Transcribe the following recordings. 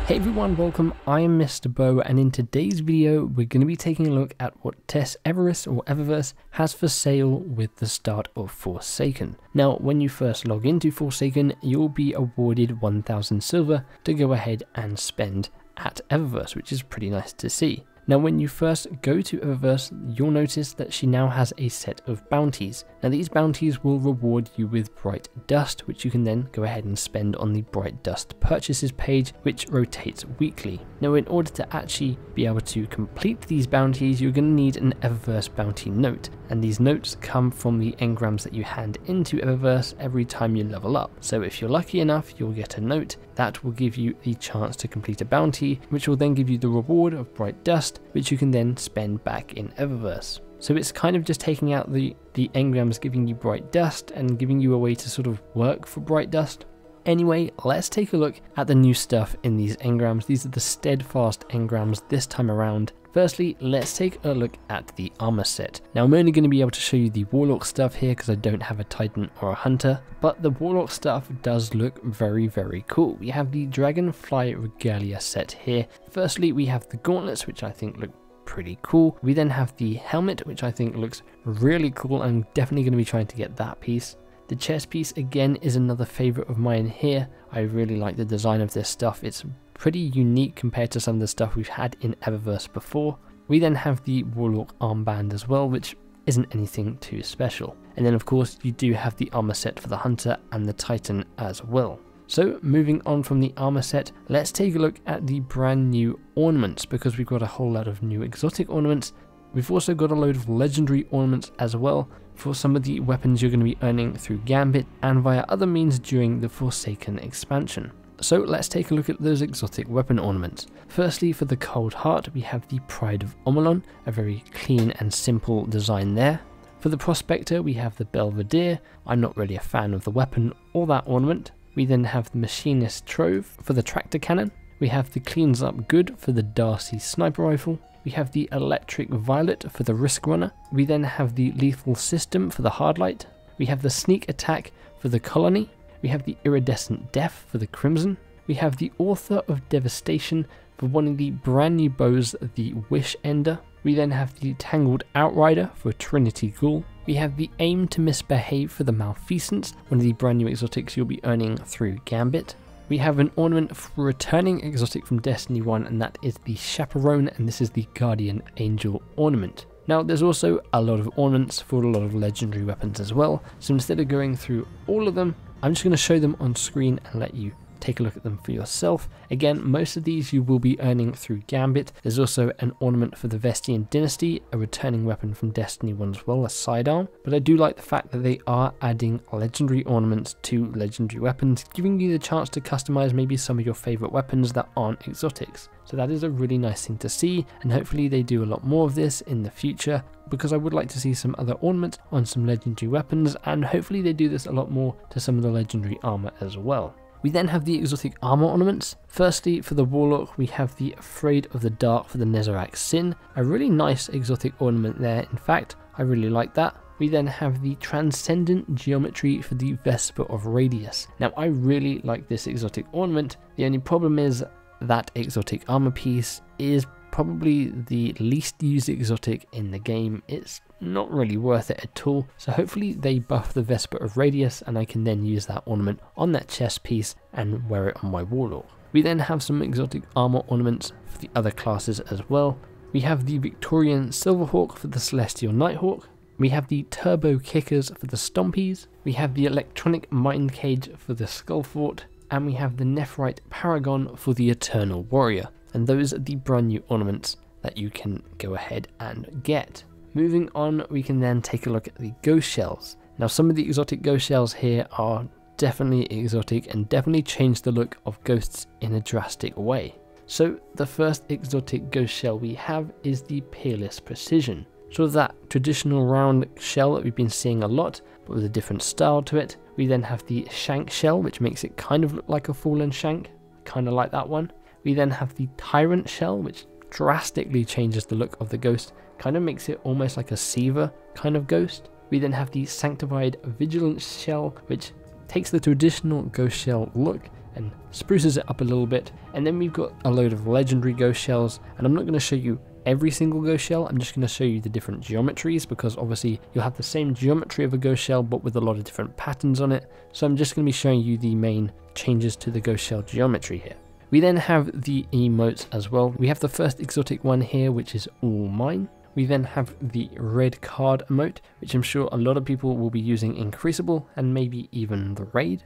Hey everyone, welcome. I am MisterBo, and in today's video we're going to be taking a look at what Tess Everis of Eververse has for sale with the start of Forsaken. Now, when you first log into Forsaken, you'll be awarded 1000 silver to go ahead and spend at Eververse, which is pretty nice to see. Now, when you first go to Eververse, you'll notice that she now has a set of bounties. Now, these bounties will reward you with Bright Dust, which you can then go ahead and spend on the Bright Dust purchases page, which rotates weekly. Now, in order to actually be able to complete these bounties, you're going to need an Eververse bounty note, and these notes come from the engrams that you hand into Eververse every time you level up. So if you're lucky enough, you'll get a note that will give you the chance to complete a bounty, which will then give you the reward of Bright Dust, which you can then spend back in Eververse. So it's kind of just taking out the engrams giving you Bright Dust and giving you a way to sort of work for Bright Dust. Anyway, let's take a look at the new stuff in these engrams. These are the Steadfast engrams this time around. Firstly, let's take a look at the armor set. Now, I'm only going to be able to show you the Warlock stuff here because I don't have a Titan or a Hunter, but the Warlock stuff does look very, very cool. We have the Dragonfly Regalia set here. Firstly, we have the gauntlets, which I think look pretty cool. We then have the helmet, which I think looks really cool. I'm definitely going to be trying to get that piece. The chest piece again is another favorite of mine here. I really like the design of this stuff. It's pretty unique compared to some of the stuff we've had in Eververse before. We then have the Warlock armband as well, which isn't anything too special. And then of course you do have the armor set for the Hunter and the Titan as well. So moving on from the armor set, let's take a look at the brand new ornaments, because we've got a whole lot of new exotic ornaments. We've also got a load of legendary ornaments as well for some of the weapons you're going to be earning through Gambit and via other means during the Forsaken expansion. So let's take a look at those exotic weapon ornaments. Firstly, for the Cold Heart, we have the Pride of OMOLON, a very clean and simple design there. For the Prospector, we have the Belvedere. I'm not really a fan of the weapon or that ornament. We then have the Machinist Trove for the Tractor Cannon. We have the Cleans Up Good for the Darcy Sniper Rifle. We have the Electric Violet for the Risk Runner. We then have the Lethal System for the Hardlight. We have the Sneak Attack for the Colony. We have the Iridescent Death for the Crimson. We have the Author of Devastation for one of the brand new bows, the Wish Ender. We then have the Tangled Outrider for Trinity Ghoul. We have the Aim to Misbehave for the Malfeasance, one of the brand new exotics you'll be earning through Gambit. We have an ornament for returning exotic from Destiny 1, and that is the Chaperone, and this is the Guardian Angel ornament. Now, there's also a lot of ornaments for a lot of legendary weapons as well, so instead of going through all of them, I'm just going to show them on screen and let you take a look at them for yourself. Again, most of these you will be earning through Gambit. There's also an ornament for the Vestian Dynasty, a returning weapon from Destiny 1 as well, a sidearm. But I do like the fact that they are adding legendary ornaments to legendary weapons, giving you the chance to customize maybe some of your favorite weapons that aren't exotics. So that is a really nice thing to see, and hopefully they do a lot more of this in the future, because I would like to see some other ornaments on some legendary weapons, and hopefully they do this a lot more to some of the legendary armor as well. We then have the exotic armor ornaments. Firstly, for the Warlock, we have the Afraid of the Dark for the Nezarec Sin, a really nice exotic ornament there. In fact, I really like that. We then have the Transcendent Geometry for the Vesper of Radius. Now, I really like this exotic ornament. The only problem is that exotic armor piece is probably the least used exotic in the game. It's not really worth it at all, so hopefully they buff the Vesper of Radius and I can then use that ornament on that chest piece and wear it on my Warlock. We then have some exotic armor ornaments for the other classes as well. We have the Victorian Silverhawk for the Celestial Nighthawk. We have the Turbo Kickers for the Stompies. We have the Electronic Mind Cage for the Skullfort. And we have the Nephrite Paragon for the Eternal Warrior. And those are the brand new ornaments that you can go ahead and get. Moving on, we can then take a look at the Ghost Shells. Now, some of the exotic Ghost Shells here are definitely exotic and definitely change the look of ghosts in a drastic way. So the first exotic Ghost Shell we have is the Peerless Precision. Sort of that traditional round shell that we've been seeing a lot, but with a different style to it. We then have the S.H.A.N.K shell, which makes it kind of look like a fallen shank, kind of like that one. We then have the Tyrant shell, which drastically changes the look of the ghost, kind of makes it almost like a Seaver kind of ghost. We then have the Sanctified Vigilance shell, which takes the traditional ghost shell look and spruces it up a little bit. And then we've got a load of legendary ghost shells, and I'm not going to show you every single ghost shell, I'm just going to show you the different geometries, because obviously you'll have the same geometry of a ghost shell but with a lot of different patterns on it. So I'm just going to be showing you the main changes to the ghost shell geometry here. We then have the emotes as well. We have the first exotic one here, which is All Mine. We then have the red card emote, which I'm sure a lot of people will be using in Crucible and maybe even the raid.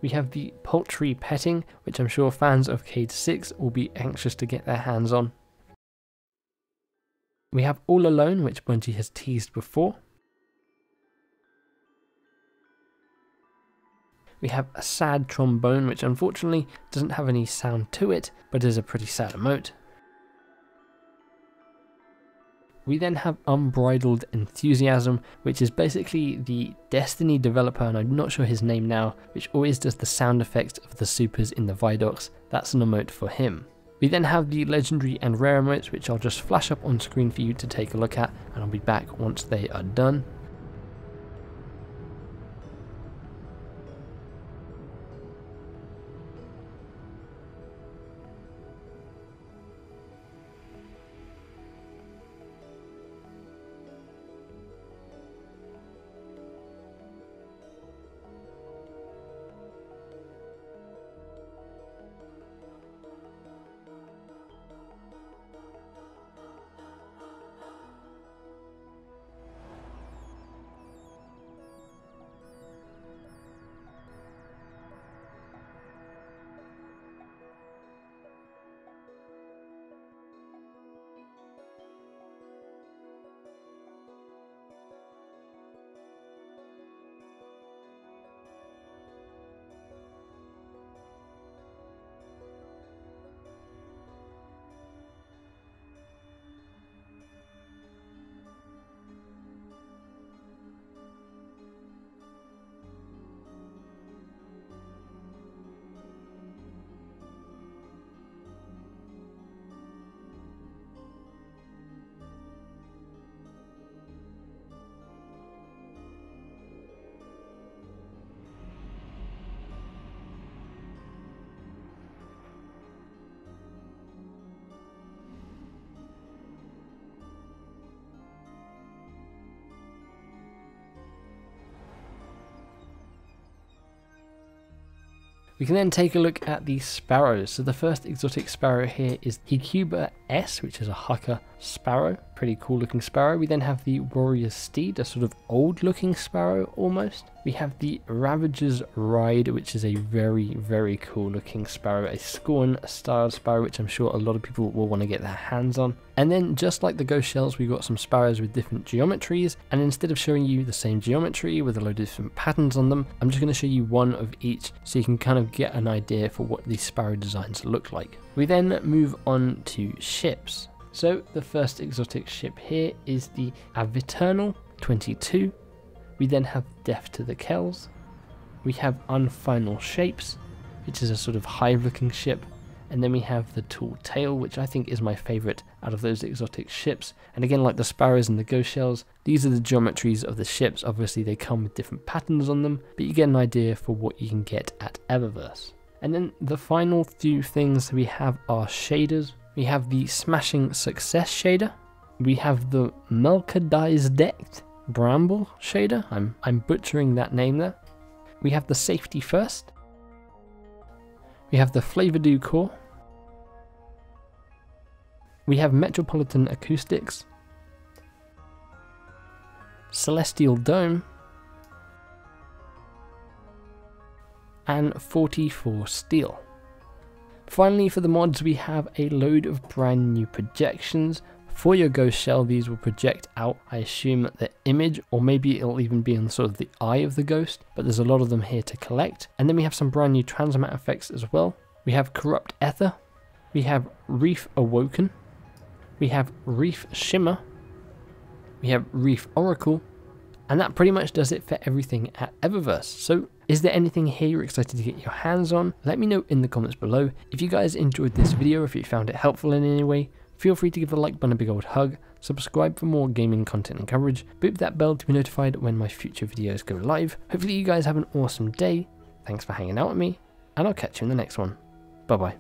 We have the poultry petting, which I'm sure fans of Cade 6 will be anxious to get their hands on. We have All Alone, which Bungie has teased before. We have a sad trombone, which unfortunately doesn't have any sound to it, but is a pretty sad emote. We then have Unbridled Enthusiasm, which is basically the Destiny developer, and I'm not sure his name now, which always does the sound effects of the supers in the Vidocs. That's an emote for him. We then have the legendary and rare emotes, which I'll just flash up on screen for you to take a look at, and I'll be back once they are done. We can then take a look at the sparrows. So the first exotic sparrow here is Hecuba S, which is a Hucker sparrow. Pretty cool looking sparrow. We then have the Warrior Steed, a sort of old looking sparrow almost. We have the Ravager's Ride, which is a very, very cool looking sparrow. A Scorn style sparrow, which I'm sure a lot of people will want to get their hands on. And then just like the ghost shells, we've got some sparrows with different geometries. And instead of showing you the same geometry with a load of different patterns on them, I'm just going to show you one of each so you can kind of get an idea for what these sparrow designs look like. We then move on to ships. So the first exotic ship here is the Aviternal 22. We then have Death to the Kells. We have Unfinal Shapes, which is a sort of hive looking ship. And then we have the Tall Tale, which I think is my favourite out of those exotic ships. And again, like the sparrows and the ghost shells, these are the geometries of the ships. Obviously they come with different patterns on them, but you get an idea for what you can get at Eververse. And then the final few things we have are shaders. We have the Smashing Success shader. We have the Melchizedek Bramble shader. I'm butchering that name there. We have the Safety First. We have the Flavor Core. We have Metropolitan Acoustics. Celestial Dome. And 44 Steel. Finally, for the mods, we have a load of brand new projections. For your ghost shell, these will project out, I assume, the image, or maybe it'll even be on sort of the eye of the ghost, but there's a lot of them here to collect. And then we have some brand new transmat effects as well. We have Corrupt Ether. We have REEF AWOKEN. We have REEF SHIMMER. We have REEF Oracle. And that pretty much does it for everything at Eververse. So is there anything here you're excited to get your hands on? Let me know in the comments below. If you guys enjoyed this video, if you found it helpful in any way, Feel free to give the like button a big old hug, subscribe for more gaming content and coverage, boop that bell to be notified when my future videos go live. Hopefully you guys have an awesome day, thanks for hanging out with me, and I'll catch you in the next one. Bye bye.